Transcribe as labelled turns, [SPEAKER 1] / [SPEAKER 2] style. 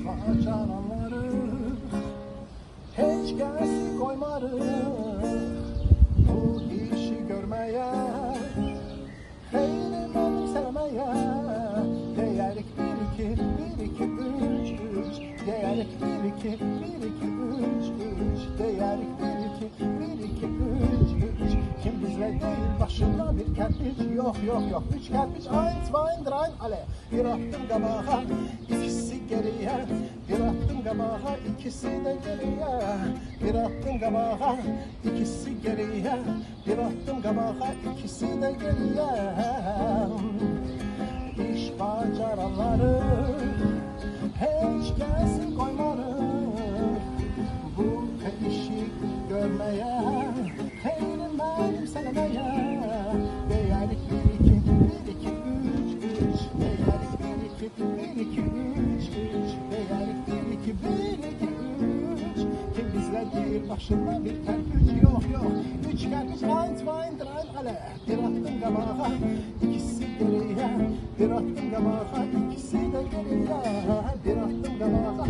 [SPEAKER 1] bacaranları hiç gelsin koymarı bu işi görmeye, heyri benim sevmeye. Değerik bir iki, bir iki, üç, üç. Değerik bir iki, bir iki, üç, üç. Değerik bir iki, bir iki, üç, üç. Kim bizle değil başında bir kerpiç, yok yok yok. Üç kerpiç, eins, zwei, drei, alle. Bir attım gabaha, ikisi geriye. Bir attım gabaha, ikisi de geriye. Bir attım gabaha, ikisi geriye. Bir attım gabaha, ikisi de geriye. İş bacaranları hiç gelsin koymarı bu işi görmeye, heyrim benim sevmeye. Değerik bir iki, bir iki, üç, üç. Değerik bir iki, bir iki, üç, üç. Değerik bir iki, bir iki, üç. Kim bizle değil başında bir kerpiç, yok yok. Üç kerpiç, eins, zwei, drei, alle. Bir attım gabaha, ikisi geriye. Bir attım gabaha, ikisi de geriye. Bir attım gabaha,